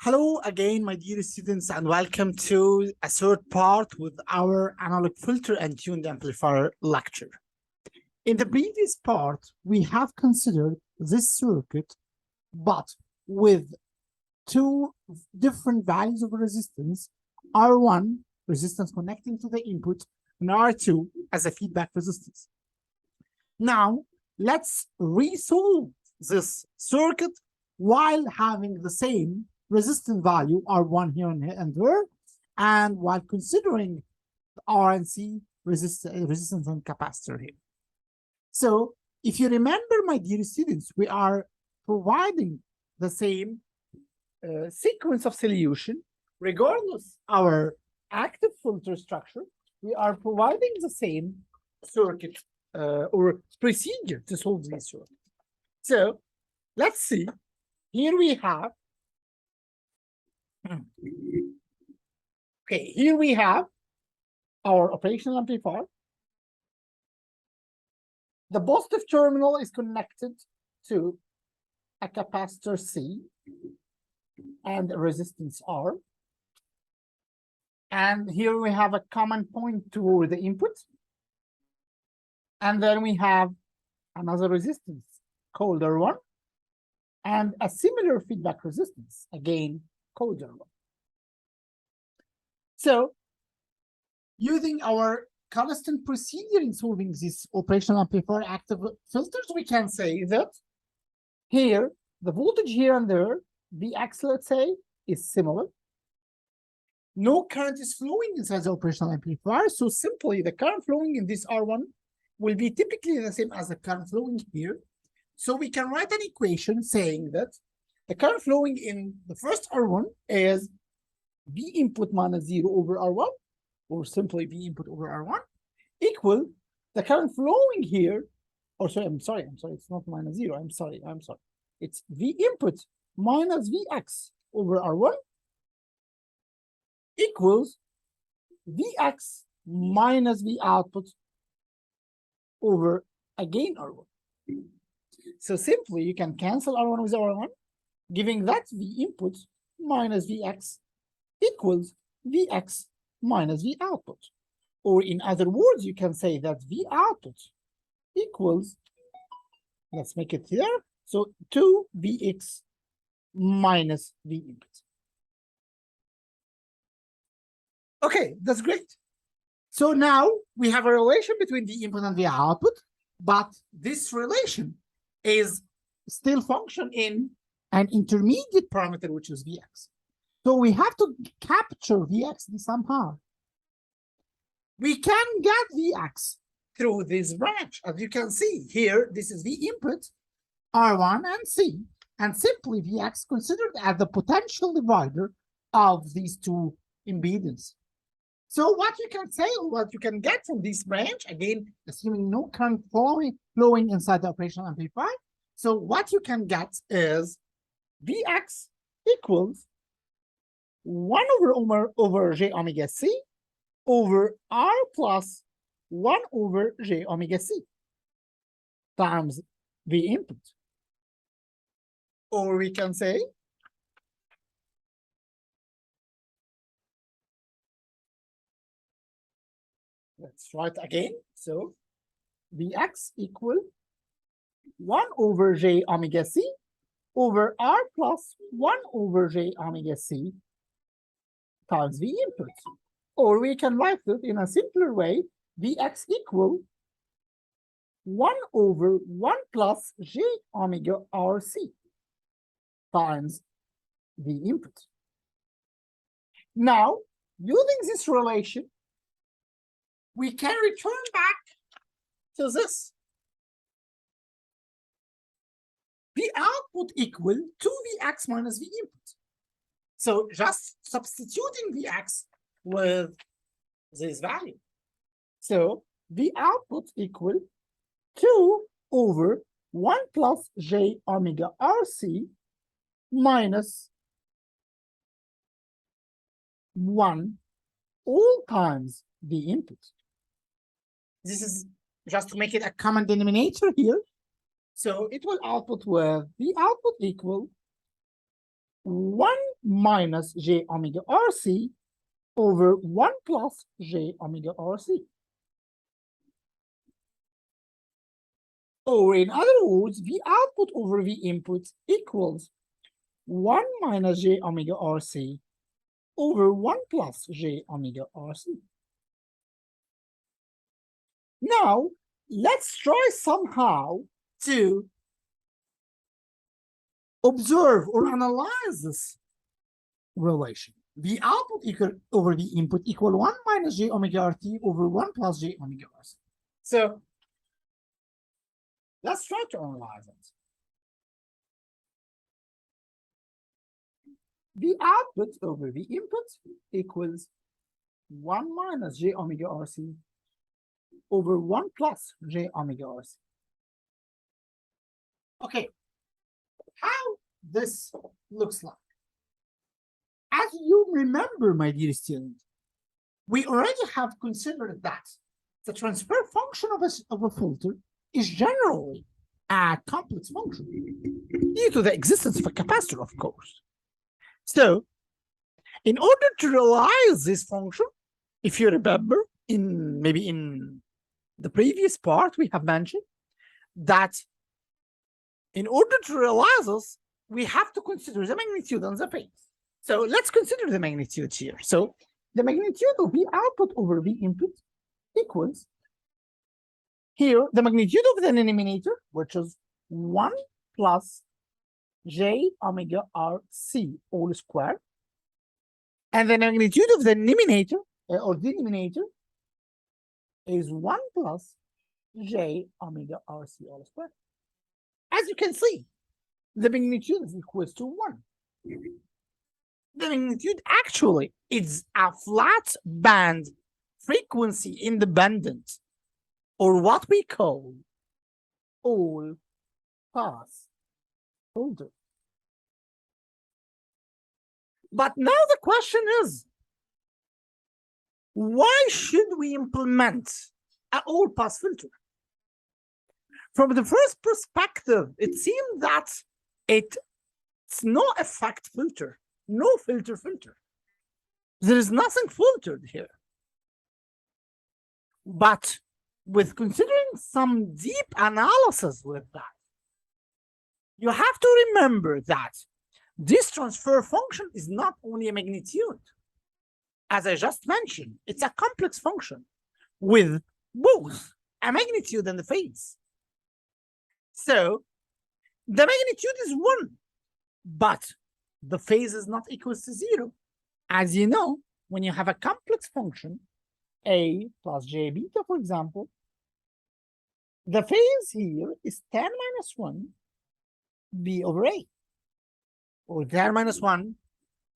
Hello again, my dear students, and welcome to a third part with our analog filter and tuned amplifier lecture. In the previous part, we have considered this circuit, but with two different values of resistance, R1, resistance connecting to the input, and R2 as a feedback resistance. Now, let's resolve this circuit while having the same resistance value R1 here and there, and while considering the R and C resistance and capacitor here. So if you remember, my dear students, we are providing the same sequence of solution regardless our active filter structure. We are providing the same circuit or procedure to solve this circuit. So let's see. Here we have here we have our operational amplifier. The positive terminal is connected to a capacitor C and a resistance R. And here we have a common point toward the input. And then we have another resistance called R1 and a similar feedback resistance, again, called R1. So using our constant procedure in solving these operational amplifier active filters, we can say that here, the voltage here and there, Vx, let's say, is similar. No current is flowing inside the operational amplifier, so simply the current flowing in this R1 will be typically the same as the current flowing here. So we can write an equation saying that the current flowing in the first R1 is V input minus 0 over R1, or simply V input over R1, equal the current flowing here, or sorry, I'm sorry, it's not minus 0, I'm sorry. It's V input minus Vx over R1 equals Vx minus V output over, again, R1. So simply you can cancel R1 with R1, giving that V input minus Vx equals Vx minus V output. Or in other words, you can say that V output equals, let's make it here, so 2Vx minus V input. Okay, that's great. So now we have a relation between V input and V output, but this relation is still function in an intermediate parameter, which is Vx. So we have to capture Vx somehow. We can get Vx through this branch. As you can see here, this is V input, R1 and C, and simply Vx considered as the potential divider of these two impedances. So what you can say, or what you can get from this branch, again, assuming no current flowing inside the operational amplifier, so what you can get is Vx equals 1 over J omega C over R plus 1 over J omega C times V input. Or we can say let's write again. So Vx equal 1 over J omega C over R plus 1 over J omega C times V input. Or we can write it in a simpler way, Vx equal 1 over 1 plus J omega RC times V input. Now, using this relation, we can return back to this. V output equal 2Vx minus V input. So just substituting Vx with this value. So V output equal 2 over 1 plus J omega RC minus 1 all times V input. This is just to make it a common denominator here. So it will output with V output equal 1 minus j omega RC over 1 plus j omega RC. Or in other words, V output over V input equals 1 minus j omega RC over 1 plus j omega RC. Now, let's try somehow to observe or analyze this relation. V output equal over V input equal 1 minus j omega RT over 1 plus j omega RC. So let's try to analyze it. V output over V input equals 1 minus j omega RC over 1 plus j omega RC. Okay, how this looks like. As you remember, my dear student, we already have considered that the transfer function of a filter is generally a complex function due to the existence of a capacitor, of course. So, in order to realize this function, if you remember, maybe in the previous part, we have mentioned that in order to realize this, we have to consider the magnitude and the phase. So let's consider the magnitude here. So the magnitude of V output over V input equals here the magnitude of the denominator, which is 1 plus j omega RC all squared, and the magnitude of the numerator or denominator is 1 plus j omega RC all squared. As you can see, the magnitude is equals to 1. The magnitude actually is a flat band frequency independent, or what we call all pass filter. But now the question is, why should we implement an all pass filter? From the first perspective, it seems that it's no effect filter, no filter. There is nothing filtered here. But with considering some deep analysis with that, you have to remember that this transfer function is not only a magnitude. As I just mentioned, it's a complex function with both a magnitude and a phase. So the magnitude is 1, but the phase is not equal to 0. As you know, when you have a complex function, a plus j beta, for example, the phase here is 10 minus 1 b over a, or 10 minus 1,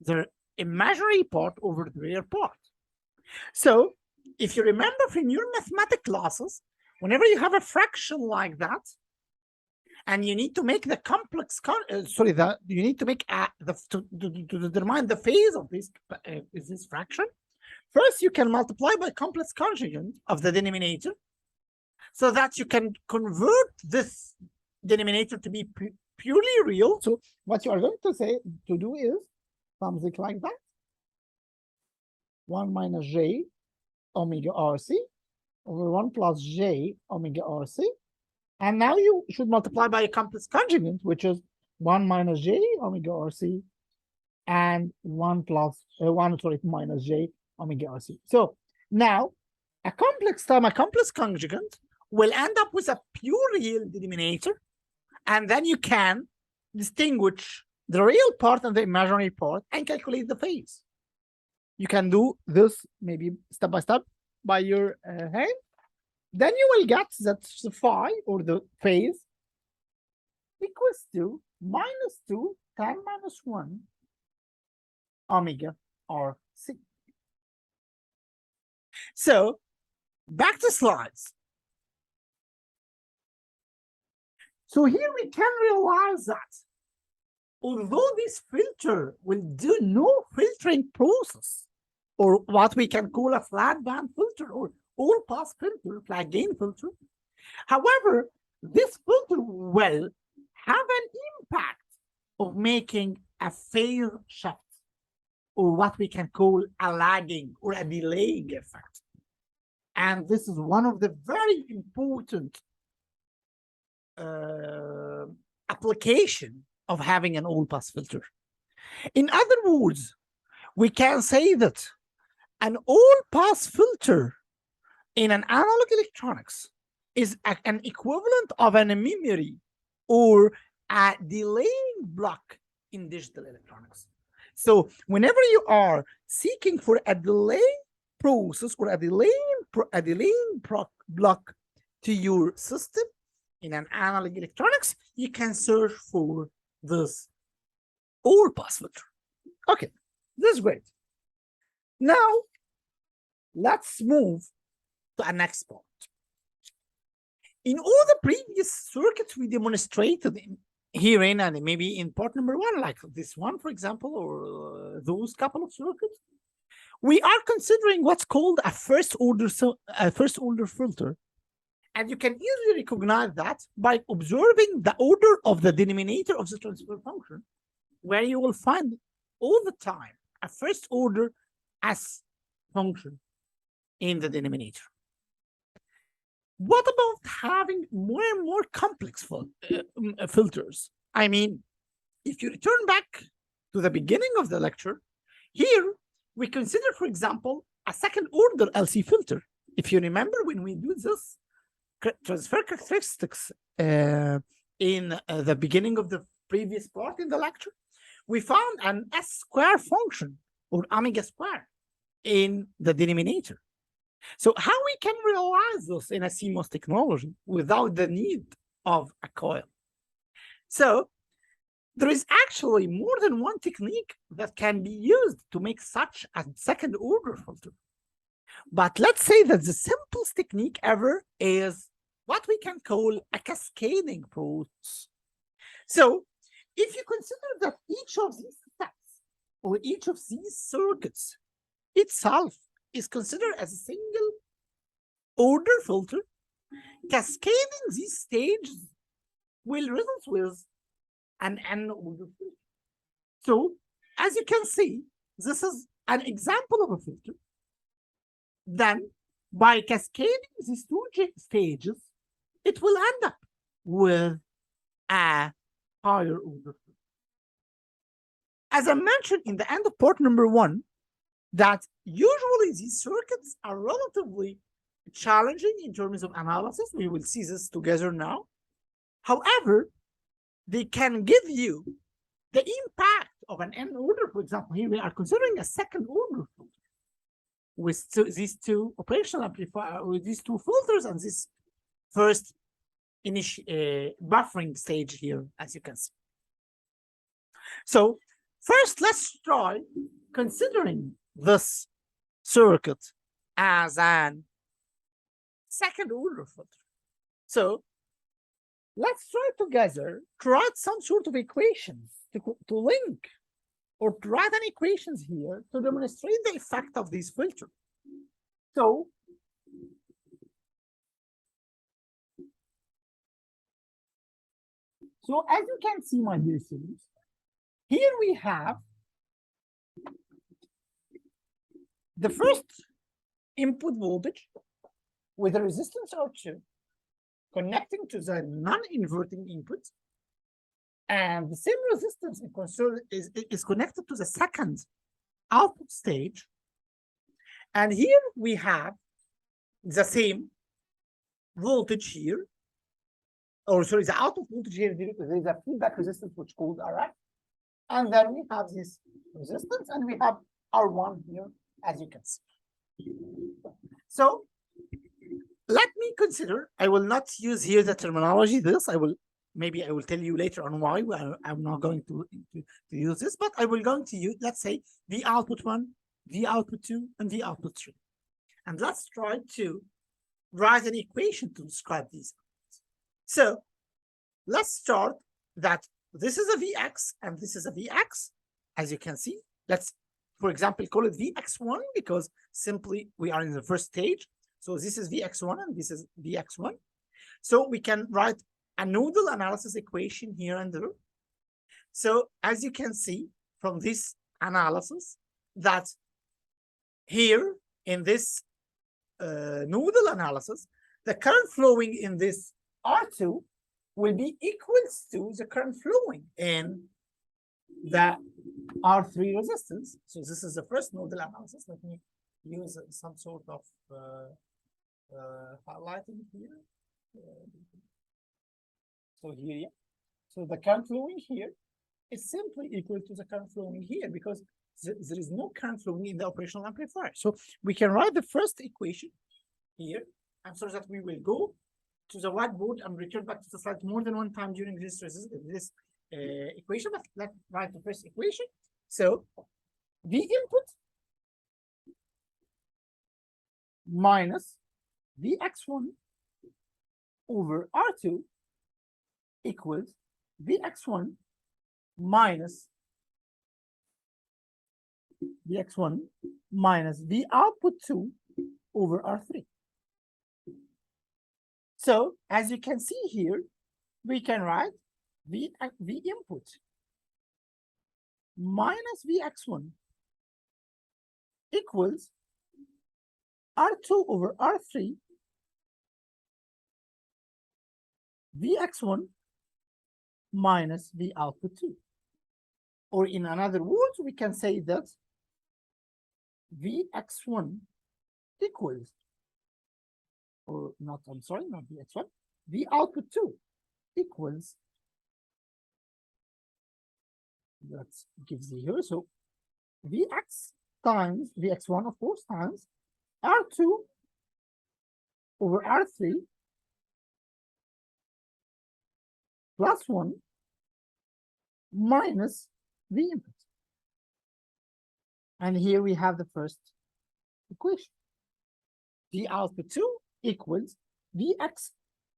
the imaginary part over the real part. So if you remember from your mathematics classes, whenever you have a fraction like that, and you need to make the complex, you need to make to determine the phase of this fraction. First, you can multiply by complex conjugate of the denominator, so that you can convert this denominator to be purely real. So what you are going to do is something like that: 1 minus j omega RC over 1 plus j omega RC. And now you should multiply by a complex conjugate, which is 1 minus j omega RC and 1 minus j omega RC. So now a complex conjugate will end up with a pure real denominator, and then you can distinguish the real part and the imaginary part and calculate the phase. You can do this maybe step by step by your hand. Then you will get that the phi, or the phase, equals to minus 2 10 minus 1 omega RC. So back to slides. So here we can realize that although this filter will do no filtering process, or what we can call a flat band filter or all pass filter, flat gain filter, however, this filter will have an impact of making a phase shift, or what we can call a lagging or a delaying effect. And this is one of the very important application of having an all-pass filter. In other words, we can say that an all-pass filter in an analog electronics is an equivalent of an memory or a delaying block in digital electronics. So whenever you are seeking for a delay process or a delaying block to your system in an analog electronics, you can search for this all-pass filter. Okay, this is great. Now, let's move to the next part. In all the previous circuits we demonstrated herein, and maybe in part number 1, like this one, for example, or those couple of circuits, we are considering what's called a first order filter. And you can easily recognize that by observing the order of the denominator of the transfer function, where you will find all the time a first order S function in the denominator. What about having more and more complex filters? I mean, if you return back to the beginning of the lecture, here we consider, for example, a second order LC filter. If you remember, when we do this transfer characteristics in the beginning of the previous part in the lecture, we found an S square function or omega square in the denominator. So how we can realize this in a CMOS technology without the need of a coil? So there is actually more than one technique that can be used to make such a second order filter. But let's say that the simplest technique ever is what we can call a cascading process. So if you consider that each of these steps or each of these circuits itself is considered as a single order filter, cascading these stages will result with an N order filter. So as you can see, this is an example of a filter. Then by cascading these two stages, it will end up with a higher order filter. As I mentioned in the end of part number 1, that usually these circuits are relatively challenging in terms of analysis. We will see this together now. However, they can give you the impact of an N order. For example, here we are considering a second order filter with these two operational amplifiers, with these two filters and this first buffering stage here, as you can see. So first, let's try considering this circuit as an second order filter. So let's try together to write some sort of equations to link or to write an equations here to demonstrate the effect of these filters. So as you can see, my dear students, here we have the first input voltage with a resistance R2 connecting to the non-inverting input, and the same resistance is connected to the second output stage. And here we have the same voltage here, or sorry, the output voltage here. There is a feedback resistance which called RF, and then we have this resistance, and we have R1 here, as you can see. So let me consider, I will not use here the terminology this, maybe I will tell you later on why I'm not going to use this, but I will going to use, let's say, the output 1, the output 2, and the output 3. And let's try to write an equation to describe these. So let's start that this is a Vx and this is a Vx, as you can see. Let's, for example, call it Vx1 because simply we are in the first stage. So this is Vx1 and this is Vx1. So we can write a nodal analysis equation here and there. So as you can see from this analysis, that here in this nodal analysis, the current flowing in this R2 will be equals to the current flowing in the R3 resistance. So this is the first nodal analysis. Let me use some sort of highlighting here. So here, yeah. So the current flowing here is simply equal to the current flowing here because there is no current flowing in the operational amplifier. So we can write the first equation here. I'm sorry that we will go to the whiteboard and return back to the slide more than one time during this equation, but let's write the first equation. So V input minus Vx1 over R2 equals Vx1 minus Vx1 minus V output 2 over R3. So as you can see here, we can write V input minus Vx1 equals R2 over R3 Vx1 minus V output 2. Or in other words, we can say that Vx1 equals, or not, I'm sorry, not Vx1, V output 2 equals, that gives you here, so Vx times Vx1, of course, times R2 over R3 plus 1 minus V input. And here we have the first equation. V output 2 equals Vx1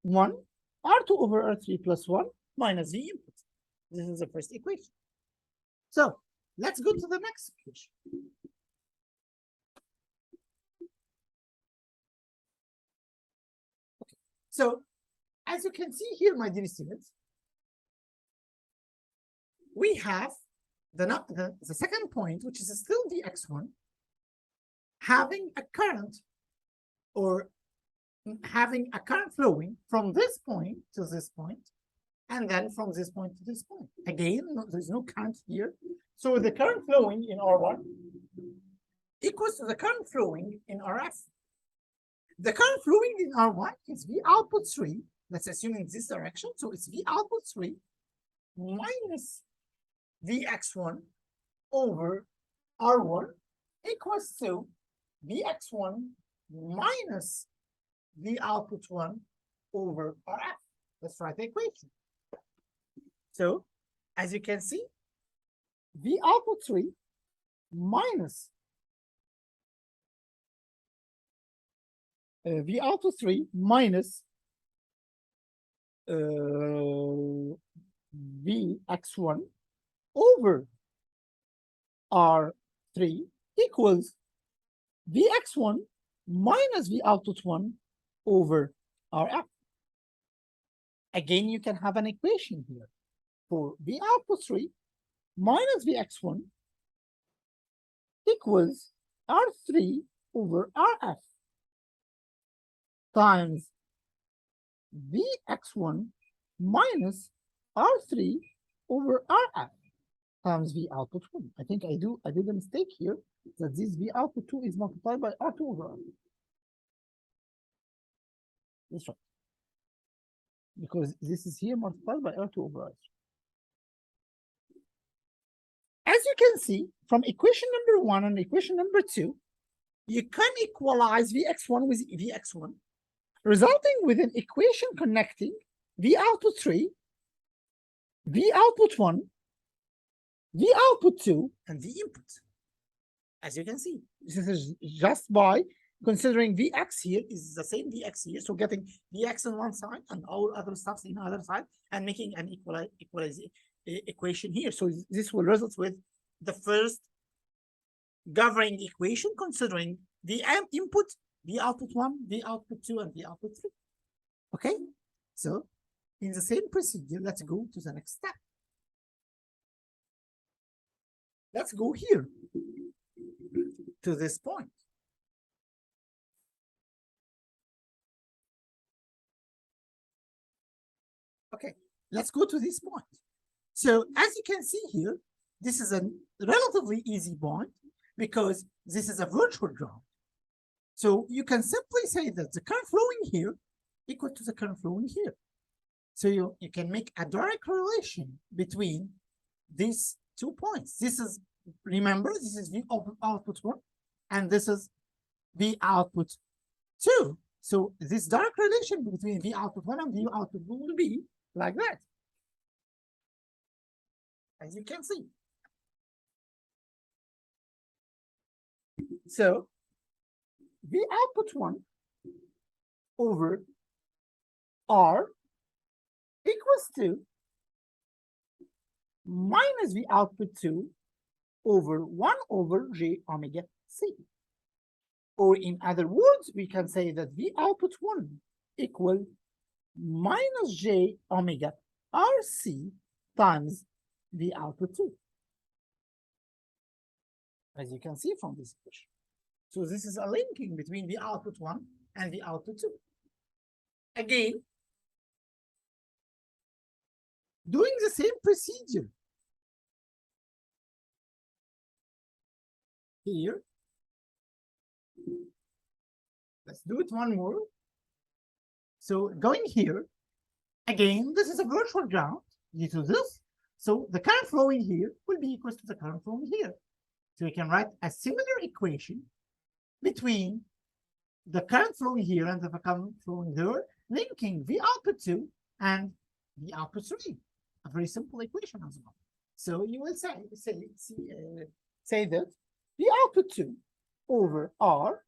R2 over R3 plus 1 minus V input. This is the first equation. So let's go to the next equation. Okay. So as you can see here, my dear students, we have the second point, which is still Vx1, having a current or having a current flowing from this point to this point, and then from this point to this point. Again, there's no current here. So the current flowing in R1 equals to the current flowing in RF. The current flowing in R1 is V output 3. Let's assume in this direction. So it's V output 3 minus Vx1 over R1 equals to Vx1 minus V output 1 over RF. Let's write the equation. So as you can see, V output 3 minus V output 3 minus Vx1 over R3 equals Vx1 minus V output 1 over Rf. Again, you can have an equation here for V output 3 minus Vx1 equals R3 over Rf times Vx1 minus R3 over Rf times V output 1. I think I did a mistake here, that this V output 2 is multiplied by R2 over R. That's right. Because this is here multiplied by R2 over R. As you can see from equation number 1 and equation number 2, you can equalize Vx1 with Vx1, resulting with an equation connecting V output 3, V output 1, V output 2, and V input. As you can see, this is just by considering Vx here is the same Vx here, so getting Vx on one side and all other stuff in the other side, and making an equation here. So this will result with the first governing equation considering the input, V output 1, V output 2, and V output 3. Okay, so in the same procedure, let's go to the next step. Let's go here to this point. Okay, let's go to this point. So as you can see here, this is a relatively easy point because this is a virtual ground. So you can simply say that the current flowing here equal to the current flowing here. So you can make a direct relation between these 2 points. This is, remember, this is V output 1, and this is V output 2. So this direct relation between V output 1 and V output 2 will be like that, as you can see. So V output 1 over R equals to minus V output 2 over 1 over J omega C. Or in other words, we can say that V output 1 equal minus J omega RC times V output 2. As you can see from this equation. So this is a linking between the output 1 and the output 2. Again, doing the same procedure here. Let's do it one more. So going here, again, this is a virtual ground due to this. So the current flowing here will be equal to the current flowing here. So we can write a similar equation between the current flowing here and the current flowing there, linking V output 2 and V output 3. A very simple equation as well. So you will say that V output 2 over R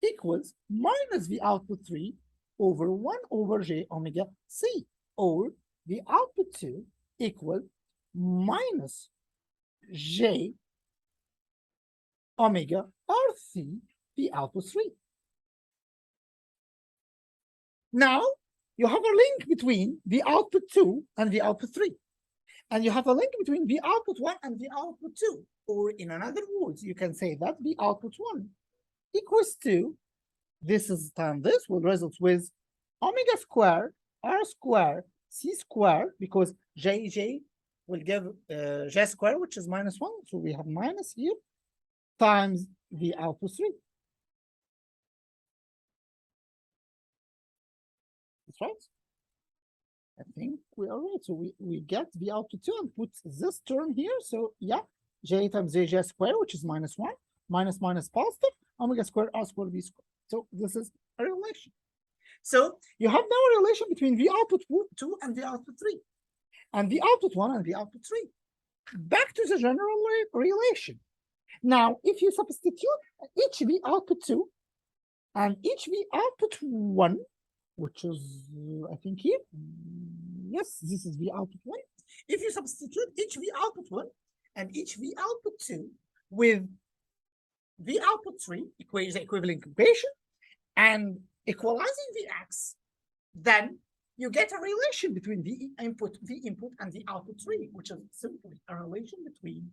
equals minus V output 3 over 1 over J omega C, or V output 2 equal minus J omega RC V output 3. Now you have a link between the output 2 and the output 3. And you have a link between the output 1 and the output 2. Or in other words, you can say that the output 1 equals to, this is times this will result with omega square, R square, C square, because J will give J square, which is minus 1. So we have minus here, times the output 3. That's right. I think we are right. So we get the output 2 and put this term here. So yeah, J times J square, which is minus 1, minus positive, omega square, R square, V square. So this is a relation. So you have now a relation between the output 2 and the output 3, and the output 1 and the output 3. Back to the general relation. Now, if you substitute each V output 2 and each V output 1, which is, I think here, yes, this is V output 1. If you substitute each V output 1 and each V output 2 with V output 3, the equivalent equation, and equalizing the x, then you get a relation between V input and the output 3, which is simply a relation between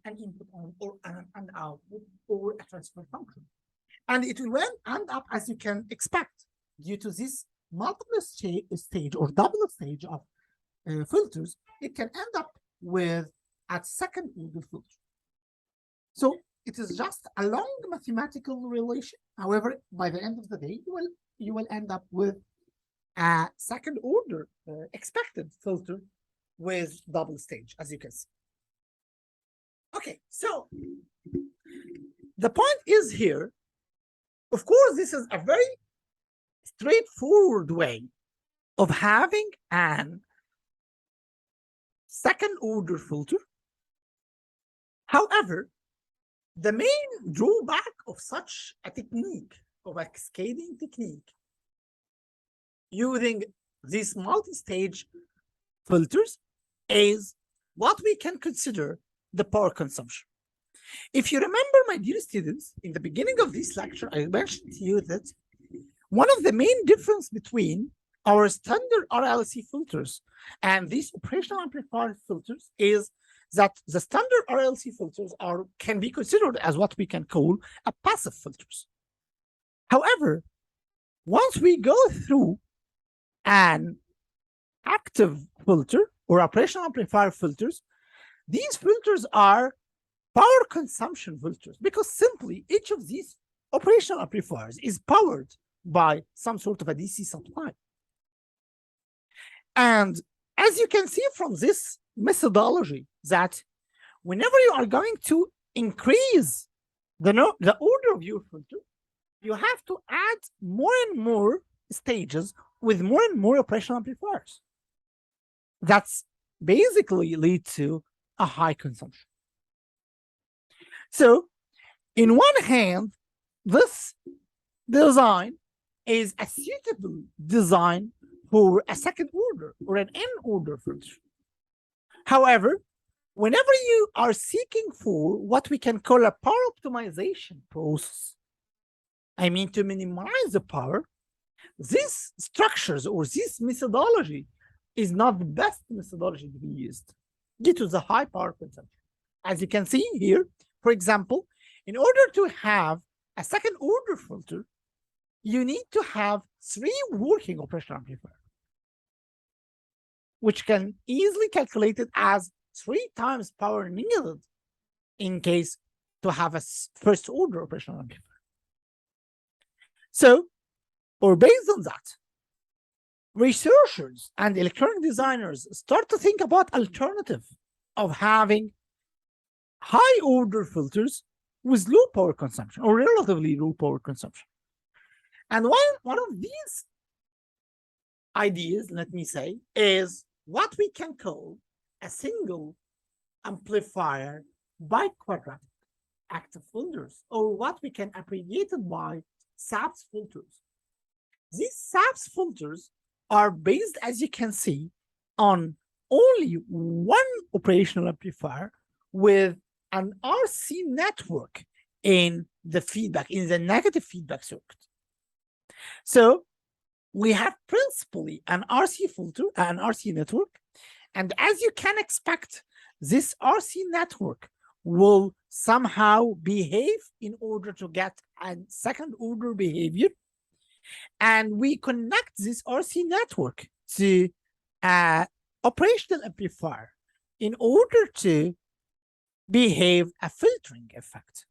an input or an output or a transfer function. And it will end up, as you can expect, due to this multiple stage or double stage of filters, it can end up with a second order filter. So it is just a long mathematical relation. However, by the end of the day, you will end up with a second order expected filter with double stage, as you can see. Okay, so the point is here, of course, this is a very straightforward way of having an second order filter. However, the main drawback of such a technique, of a cascading technique, using these multi-stage filters, is what we can consider the power consumption. If you remember, my dear students, in the beginning of this lecture, I mentioned to you that one of the main difference between our standard RLC filters and these operational amplifier filters is that the standard RLC filters can be considered as what we can call a passive filters. However, once we go through an active filter or operational amplifier filters, these filters are power consumption filters because simply each of these operational amplifiers is powered by some sort of a DC supply. And as you can see from this methodology, that whenever you are going to increase the order of your filter, you have to add more and more stages with more and more operational amplifiers. That's basically lead to a high consumption. So, in one hand, this design is a suitable design for a second order or an N order filter. However, whenever you are seeking for what we can call a power optimization process, I mean to minimize the power, these structures or this methodology is not the best methodology to be used due to the high power consumption. As you can see here, for example, in order to have a second order filter, you need to have 3 working operational amplifiers, which can easily calculate it as 3 times power needed in case to have a first order operational amplifier. So, or based on that, researchers and electronic designers start to think about alternative of having high order filters with low power consumption or relatively low power consumption. And one of these ideas, let me say, is what we can call a single amplifier biquadratic active filters, or what we can abbreviate it by SABs filters. These SABs filters are based, as you can see, on only one operational amplifier with an RC network in the feedback, in the negative feedback circuit. So we have principally an RC filter, an RC network, and as you can expect, this RC network will somehow behave in order to get a second order behavior. And we connect this RC network to an operational amplifier in order to behave a filtering effect.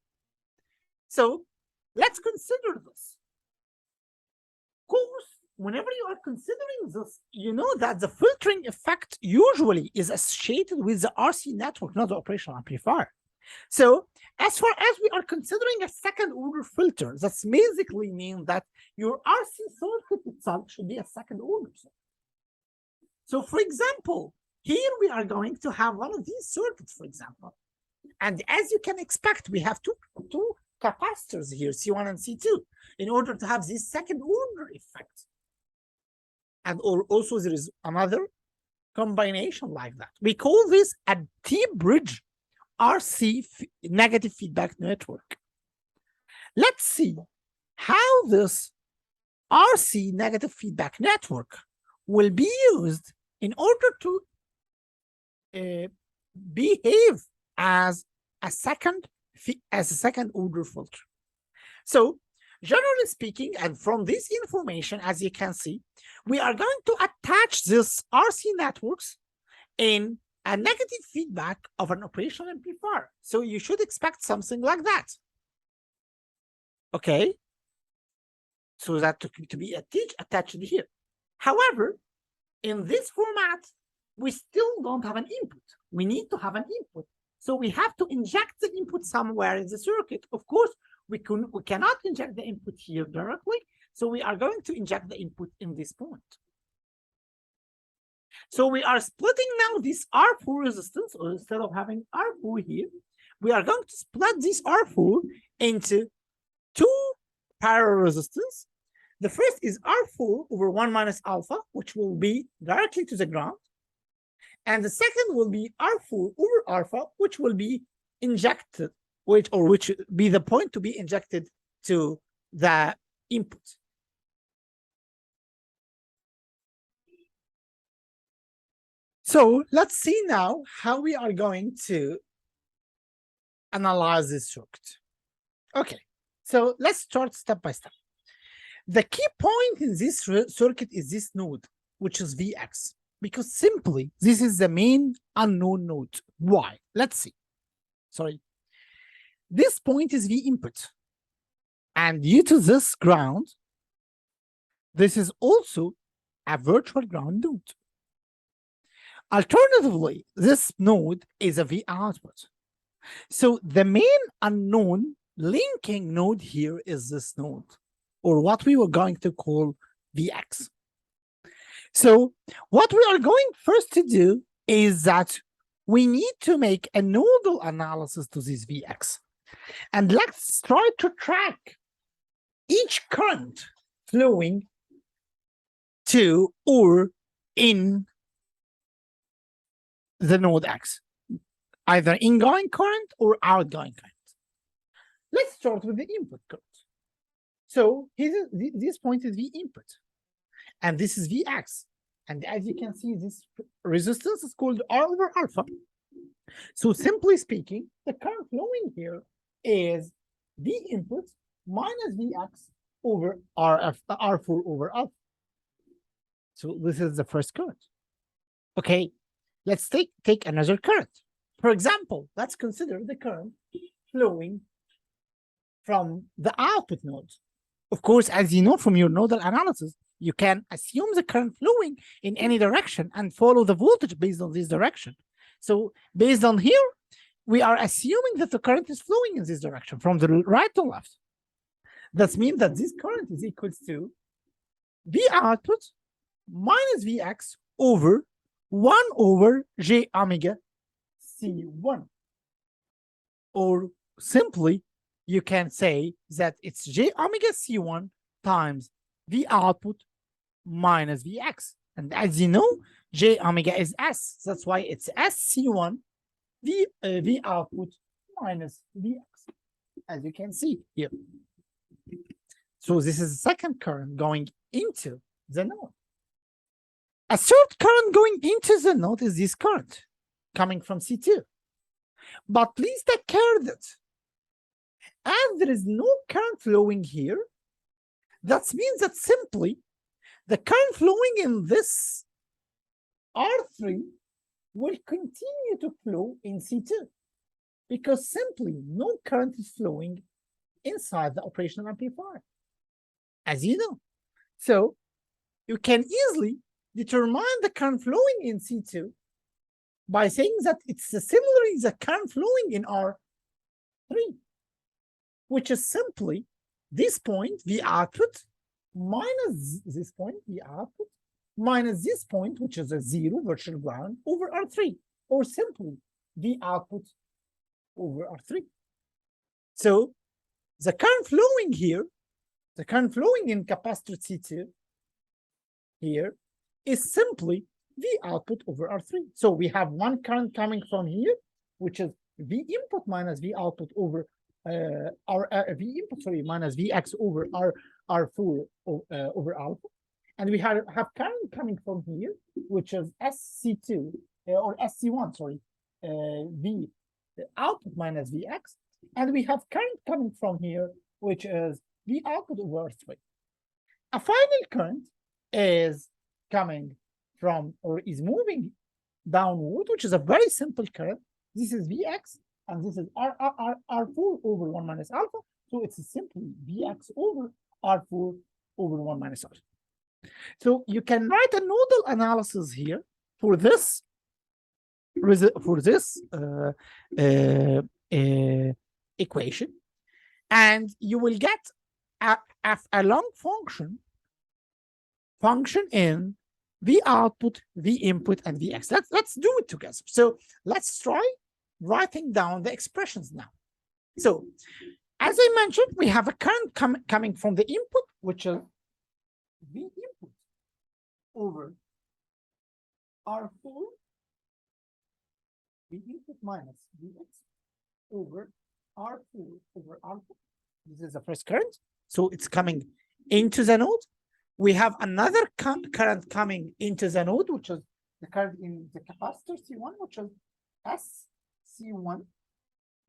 So let's consider this. Of course, whenever you are considering this, you know that the filtering effect usually is associated with the RC network, not the operational amplifier. So as far as we are considering a second order filter, that's basically mean that your RC circuit itself should be a second order circuit. So for example, here we are going to have one of these circuits, for example. And as you can expect, we have two capacitors here, C1 and C2, in order to have this second order effect. And also there is another combination like that. We call this a T-bridge RC negative feedback network. Let's see how this RC negative feedback network will be used in order to behave as a second order filter. So generally speaking, and from this information, as you can see, we are going to attach this RC networks in a negative feedback of an operational amplifier. So you should expect something like that. Okay. So that to be attached here. However, in this format, we still don't have an input. We need to have an input. So we have to inject the input somewhere in the circuit. Of course, we cannot inject the input here directly. So we are going to inject the input in this point. So we are splitting now this R4 resistance, or instead of having R4 here, we are going to split this R4 into 2 parallel resistance. The first is R4 over 1 minus alpha, which will be directly to the ground. And the second will be R4 over alpha, which will be injected, which be the point to be injected to the input. So let's see now how we are going to analyze this circuit. Okay, so let's start step by step. The key point in this circuit is this node, which is Vx, because simply this is the main unknown node. Why? Let's see. Sorry. This point is V input. And due to this ground, this is also a virtual ground node. Alternatively, this node is a V output. So the main unknown linking node here is this node, or what we were going to call Vx. So what we are going first to do is that we need to make a nodal analysis to this Vx. And let's try to track each current flowing to or in the node X, either ingoing current or outgoing current. Let's start with the input current. So this point is V input, and this is Vx. And as you can see, this resistance is called R over alpha. So simply speaking, the current flowing here is V input minus Vx over R4 over alpha. So this is the first current. Okay, let's take another current. For example, let's consider the current flowing from the output node. Of course, as you know from your nodal analysis, you can assume the current flowing in any direction and follow the voltage based on this direction. So based on here, we are assuming that the current is flowing in this direction from the right to left. That means that this current is equal to V output minus Vx over 1 over J omega C1. Or simply, you can say that it's J omega C1 times V output minus Vx. And as you know, J omega is S. That's why it's SC1 V output minus Vx, as you can see here. So this is the second current going into the node. A third current going into the node is this current coming from C2. But please take care that as there is no current flowing here, that means that simply the current flowing in this R3 will continue to flow in C2 because simply no current is flowing inside the operational amplifier, as you know. So you can easily determine the current flowing in C2 by saying that it's similarly the current flowing in R3, which is simply this point, V output, minus this point, V output, minus this point, which is a 0 virtual ground, over R3, or simply V output over R3. So the current flowing here, the current flowing in capacitor C2 here is simply V output over R3. So we have one current coming from here, which is V input minus V output over V input, sorry, minus Vx over R4 over alpha. And we have current coming from here, which is SC2 or SC1, sorry, V output minus Vx. And we have current coming from here, which is V output over R3. A final current is coming from or is moving downward, which is a very simple current. This is Vx, and this is R4 over 1 minus alpha. So it's simply Vx over R4 over 1 minus alpha. So you can write a nodal analysis here for this equation, and you will get a long function in V output, V input, and Vx. Let's do it together. So let's try writing down the expressions now. So as I mentioned, we have a current coming from the input, which is V input over R4, V input minus Vx over R4 over alpha. This is the first current. So it's coming into the node. We have another current coming into the node, which is the current in the capacitor C1, which is SC1,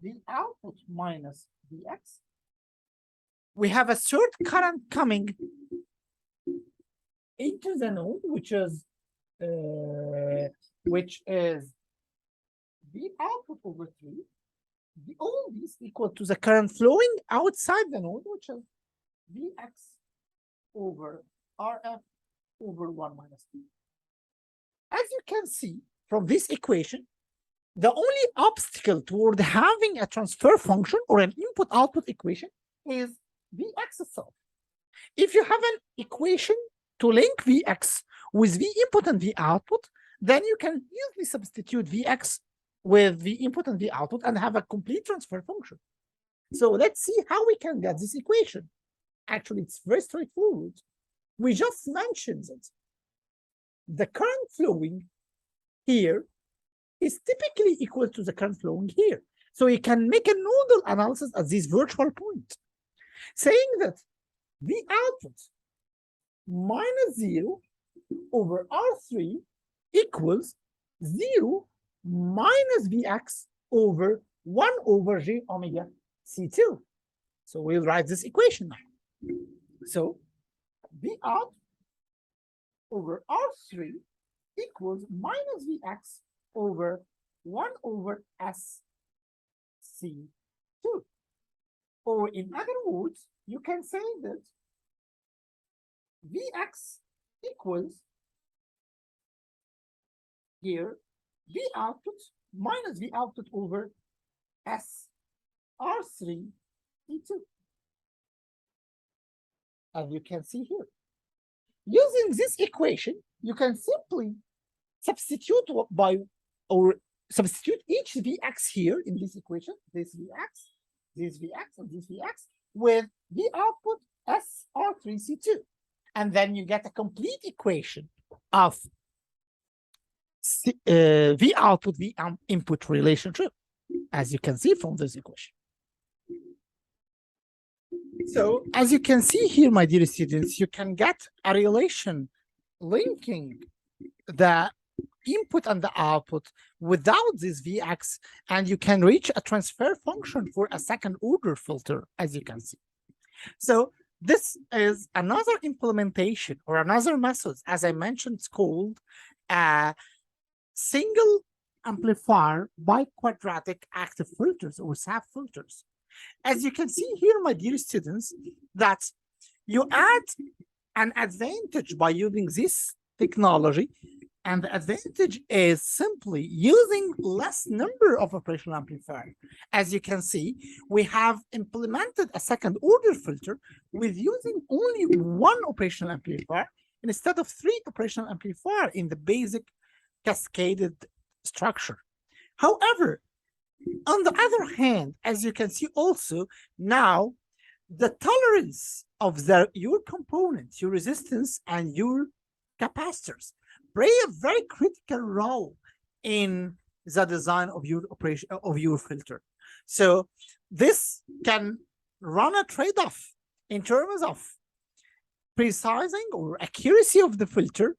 the output minus Vx. We have a third current coming into the node, which is the output over 3. All these equal to the current flowing outside the node, which is Vx over Rf over 1 minus T. As you can see from this equation, the only obstacle toward having a transfer function or an input-output equation is Vx itself. If you have an equation to link Vx with V input and V output, then you can easily substitute Vx with V input and V output and have a complete transfer function. So let's see how we can get this equation. Actually, it's very straightforward. We just mentioned that the current flowing here is typically equal to the current flowing here. So you can make a nodal analysis at this virtual point, saying that V output minus 0 over R3 equals 0 minus Vx over 1 over J omega C2. So we'll write this equation now. So V out over R3 equals minus Vx over 1 over SC2. Or in other words, you can say that Vx equals here V output minus V output over SR3 E2. As you can see here. Using this equation, you can simply substitute substitute each Vx here in this equation, this Vx, and this Vx, with V output SR3C2. And then you get a complete equation of V output, V input relationship, as you can see from this equation. So as you can see here, my dear students, you can get a relation linking the input and the output without this Vx, and you can reach a transfer function for a second order filter, as you can see. So this is another implementation or another method, as I mentioned, it's called a single amplifier biquadratic active filters or SAB filters. As you can see here, my dear students, that you add an advantage by using this technology, and the advantage is simply using less number of operational amplifiers. As you can see, we have implemented a second order filter with using only one operational amplifier instead of 3 operational amplifiers in the basic cascaded structure. However, on the other hand, as you can see also, now the tolerance of your components, your resistance and your capacitors play a very critical role in the design of your operation of your filter. So this can run a trade-off in terms of precising or accuracy of the filter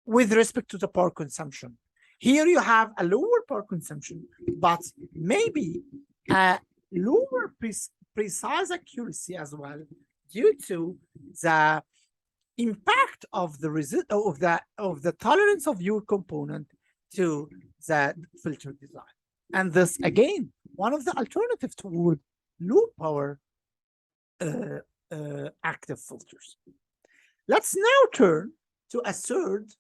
with respect to the power consumption. Here you have a lower power consumption, but maybe a lower precise accuracy as well, due to the impact of the tolerance of your component to the filter design. And this again, one of the alternatives toward low power active filters. Let's now turn to a third.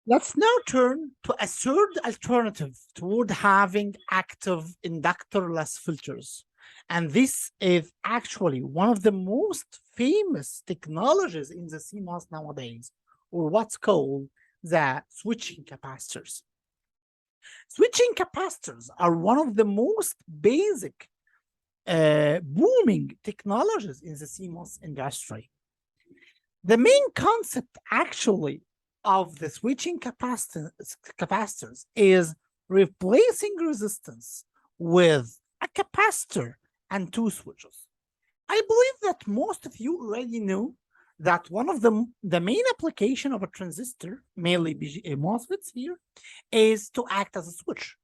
Let's now turn to a third alternative toward having active inductorless filters. And this is actually one of the most famous technologies in the CMOS nowadays, or what's called the switching capacitors. Switching capacitors are one of the most basic booming technologies in the CMOS industry. The main concept actually of the switching capacitors is replacing resistance with a capacitor and 2 switches. I believe that most of you already know that one of the main application of a transistor, mainly MOSFETs here, is to act as a switch.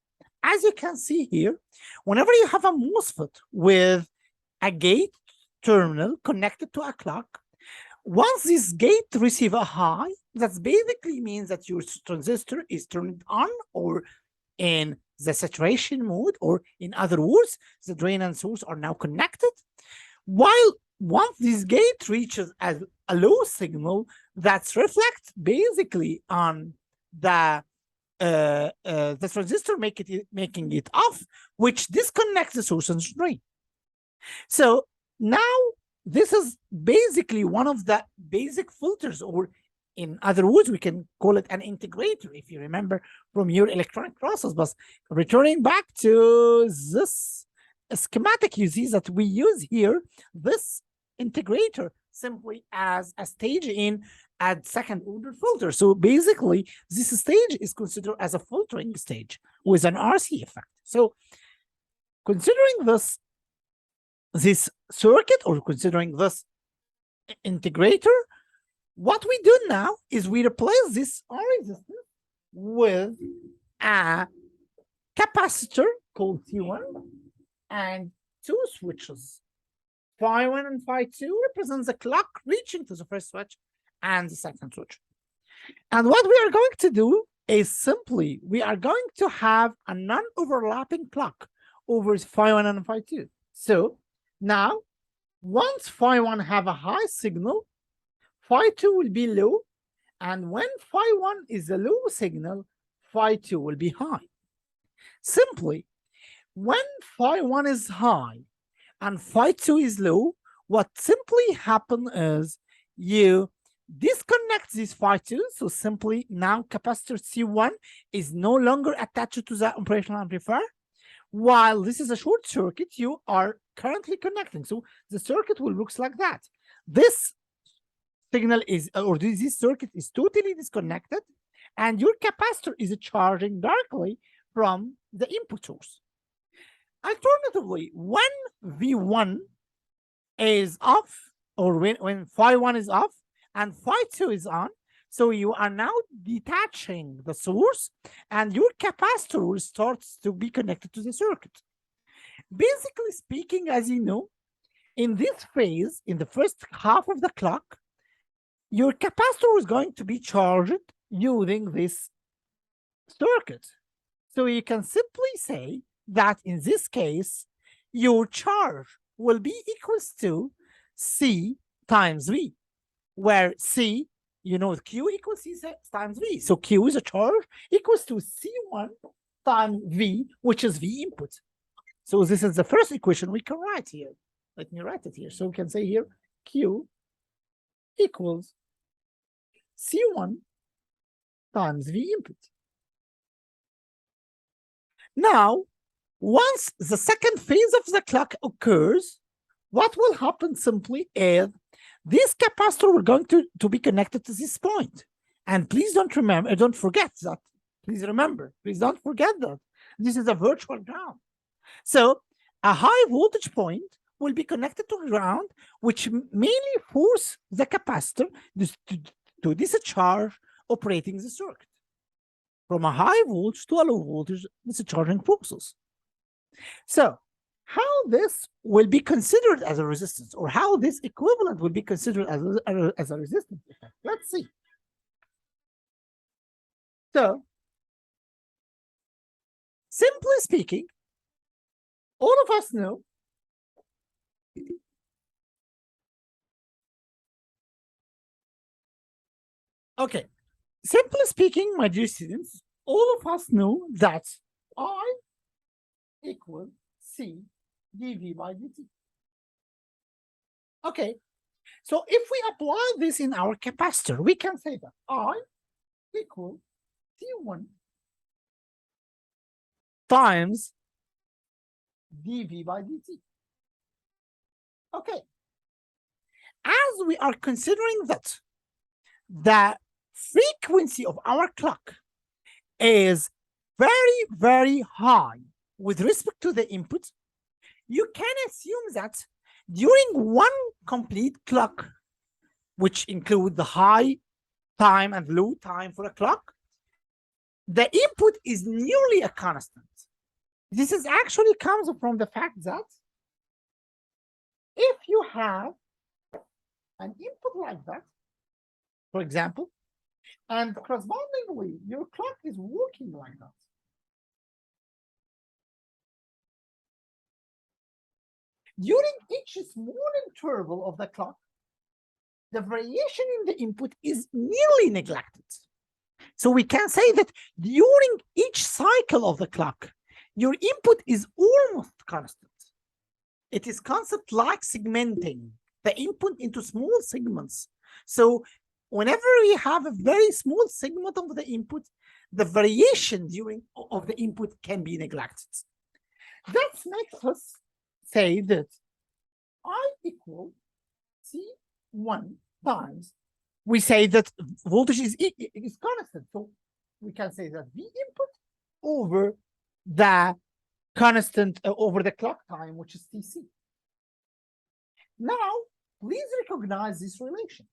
As you can see here, whenever you have a MOSFET with a gate terminal connected to a clock, once this gate receives a high, that basically means that your transistor is turned on or in the saturation mode, or in other words, the drain and source are now connected. While once this gate reaches a low signal, that's reflect basically on the transistor making it off, which disconnects the source and drain. So now this is basically one of the basic filters, or in other words, we can call it an integrator, if you remember from your electronic process. But returning back to this schematic, you see that we use here this integrator simply as a stage in a second order filter. So basically, this stage is considered as a filtering stage with an RC effect. So considering this circuit, or considering this integrator, what we do now is we replace this R resistor with a capacitor called C1 and two switches. Phi 1 and Phi 2 represents the clock reaching to the first switch and the second switch. And what we are going to do is simply, we are going to have a non-overlapping clock over Phi 1 and Phi 2. So now, once Phi 1 have a high signal, Phi 2 will be low, and when Phi 1 is a low signal, Phi 2 will be high. Simply, when Phi 1 is high and Phi 2 is low, what simply happens is you disconnect this Phi 2, so simply now capacitor C1 is no longer attached to the operational amplifier. While this is a short circuit, you are currently connecting. So the circuit will look like that. This signal is, or this circuit is totally disconnected, and your capacitor is charging directly from the input source. Alternatively, when V1 is off, or when Phi 1 is off and Phi 2 is on, so you are now detaching the source, and your capacitor will start to be connected to the circuit. Basically speaking, as you know, in this phase, in the first half of the clock, your capacitor is going to be charged using this circuit. So you can simply say that in this case, your charge will be equals to C times V, where C, you know, Q equals C times V. So Q is a charge equals to C1 times V, which is V input. So this is the first equation we can write here. Let me write it here. So we can say here Q equals C1 times V input. Now, once the second phase of the clock occurs, what will happen simply is this capacitor will going to be connected to this point. And please don't forget that. Please remember, please don't forget that. This is a virtual ground. So a high voltage point will be connected to ground, which mainly force the capacitor to discharge operating the circuit from a high voltage to a low voltage discharging process. So how this will be considered as a resistance, or how this equivalent will be considered as a resistance effect. Let's see. So, simply speaking, all of us know okay, simply speaking, my dear students, all of us know that I equals C dV by dt. Okay, so if we apply this in our capacitor, we can say that I equals C1 times dV by dt. Okay, as we are considering that the frequency of our clock is very, very high with respect to the input, you can assume that during one complete clock which include the high time and low time for a clock, the input is nearly a constant. This is actually comes from the fact that if you have an input like that, for example, and correspondingly your clock is working like that, during each small interval of the clock, the variation in the input is nearly neglected. So we can say that during each cycle of the clock, your input is almost constant. It is concept like segmenting the input into small segments. So whenever we have a very small segment of the input, the variation of the input can be neglected. That makes us say that I equal C1 times, we say that voltage is constant. So we can say that V input over the constant over the clock time, which is TC. Now, please recognize this relation.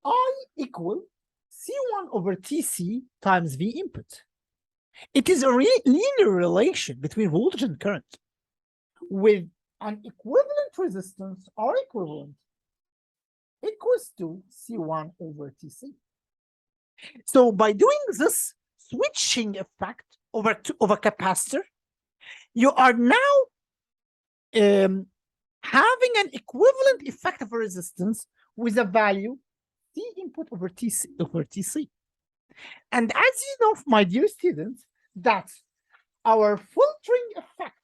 I equal C1 over TC times V input. It is a linear relation between voltage and current with an equivalent resistance R equivalent equals to C1 over TC. So by doing this switching effect over a capacitor, you are now having an equivalent effect of resistance with a value C input over TC. And as you know, my dear students, that our filtering effect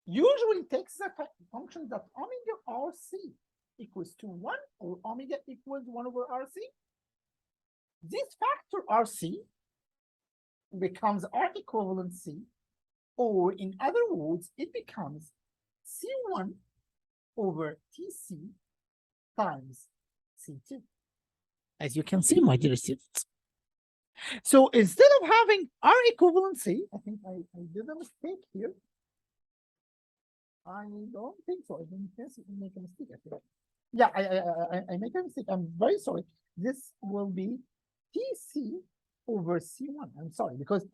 usually takes the function that omega RC equals to 1 or omega equals 1 over RC. This factor RC becomes R equivalent C, or in other words, it becomes C1 over TC times C2. As you can see, my dear students. So instead of having R equivalency, I think I did a mistake here. I don't think so. I didn't make a mistake. I think. Yeah, I make a mistake. I'm very sorry. This will be TC over C1. I'm sorry, because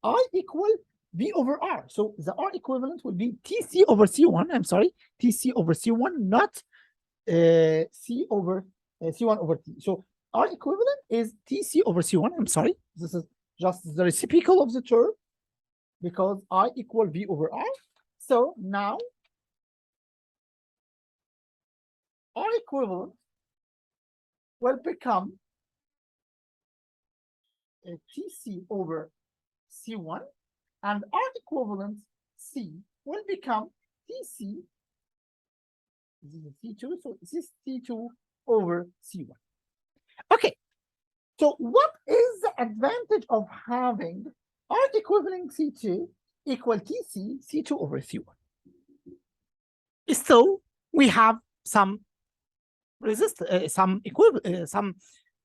I equal V over R. So the R equivalent will be TC over C1. I'm sorry, TC over C1, not C over C1 over T. So R equivalent is TC over C1. I'm sorry. This is just the reciprocal of the term because I equal V over R. So now R equivalent will become TC over C1, and R equivalent C will become TC, this is C2, so this is T2 over C1. Okay, so what is the advantage of having R equivalent C2 equal TC C2 over C1? So we have some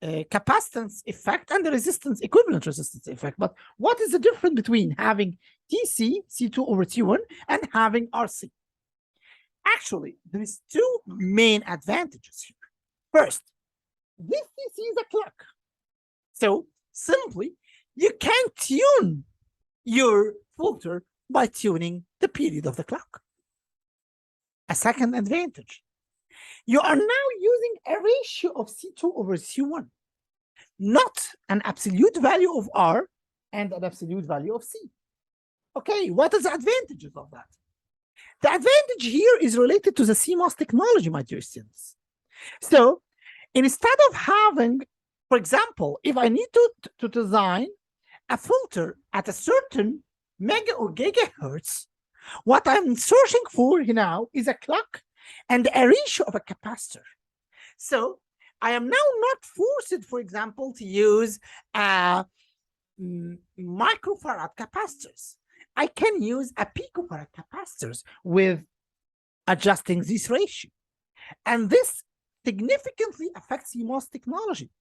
capacitance effect and the resistance equivalent resistance effect. But what is the difference between having TC C2 over T1 and having RC? Actually, there is two main advantages here. First, this TC is a clock. So simply, you can tune your filter by tuning the period of the clock. A second advantage, you are now using a ratio of C2 over C1, not an absolute value of R and an absolute value of C. Okay, what are the advantages of that? The advantage here is related to the CMOS technology, my dear students. So instead of having, for example, if I need to design a filter at a certain mega or gigahertz, what I'm searching for now is a clock and a ratio of a capacitor. So I am now not forced, for example, to use microfarad capacitors. I can use a picofarad capacitors with adjusting this ratio. And this significantly affects CMOS technology.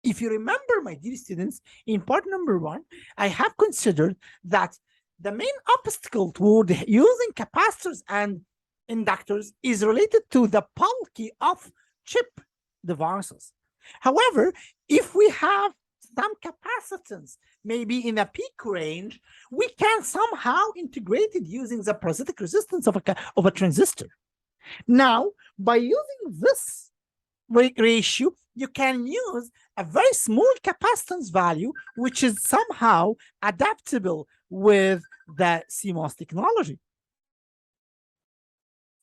If you remember, my dear students, in part number 1, I have considered that the main obstacle toward using capacitors and inductors is related to the bulky of chip devices. However, if we have some capacitance, maybe in a peak range, we can somehow integrate it using the parasitic resistance of a transistor. Now, by using this ratio, you can use a very small capacitance value, which is somehow adaptable with the CMOS technology.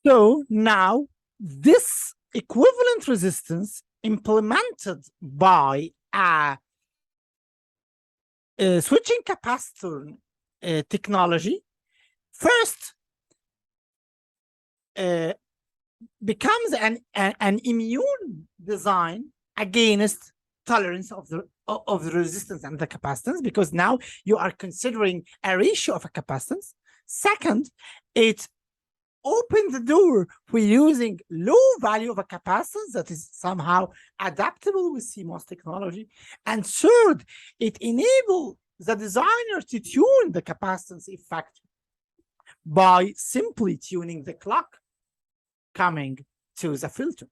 So now this equivalent resistance implemented by a switching capacitor technology first becomes an immune design against tolerance of the resistance and the capacitance, because now you are considering a ratio of a capacitance. Second, it opens the door for using low value of a capacitance that is somehow adaptable with CMOS technology. And third, it enables the designer to tune the capacitance effect by simply tuning the clock coming to the filter.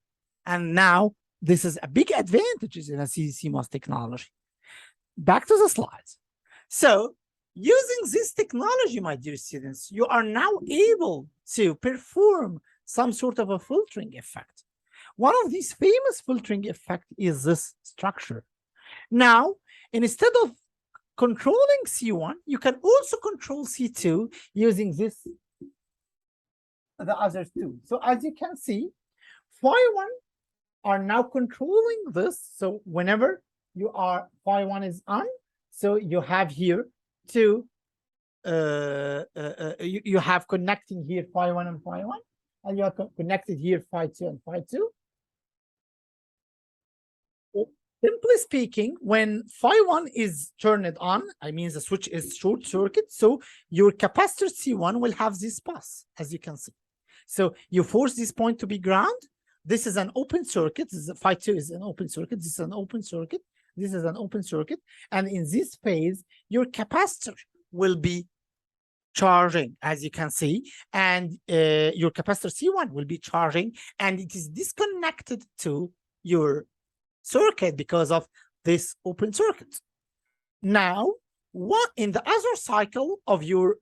And now this is a big advantage in a CMOS technology. Back to the slides. So using this technology, my dear students, you are now able to perform some sort of a filtering effect. One of these famous filtering effects is this structure. Now, instead of controlling C1, you can also control C2 using the other two. So as you can see, phi1 are now controlling this. So whenever phi1 is on, so you have here two, you have connecting here phi1 and phi1, and you are connected here phi2 and phi2. Simply speaking, when phi1 is turned on, I mean the switch is short circuit, so your capacitor C1 will have this pass, as you can see. So you force this point to be ground. This is an open circuit. This is phi2 is an open circuit. This is an open circuit. This is an open circuit. And in this phase, your capacitor will be charging, as you can see, and your capacitor C1 will be charging, and it is disconnected to your circuit because of this open circuit. Now, in the other cycle of your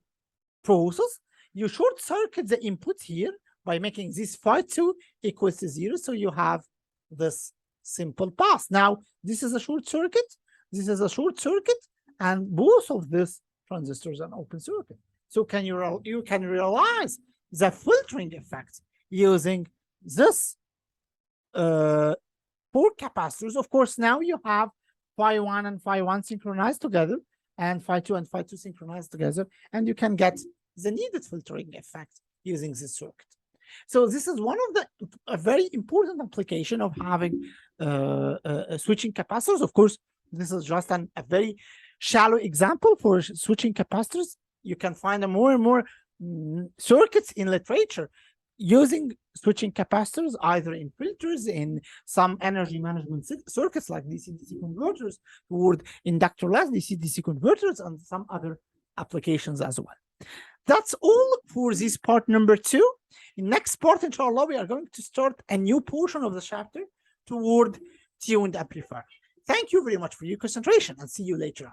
process, you short circuit the input here by making this phi2 equals to 0. So you have this simple pass. Now, this is a short circuit, this is a short circuit, and both of these transistors are an open circuit. So you can realize the filtering effect using this 4 capacitors. Of course, now you have phi1 and phi1 synchronized together, and phi2 and phi2 synchronized together, and you can get the needed filtering effect using this circuit. So this is one of a very important application of having switching capacitors. Of course, this is just a very shallow example for switching capacitors. You can find more and more circuits in literature using switching capacitors, either in filters, in some energy management circuits like DC-DC converters, toward inductorless DC-DC converters, and some other applications as well. That's all for this part number 2. In next part, inshallah, we are going to start a new portion of the chapter toward tuned amplifier. Thank you very much for your concentration, and see you later on.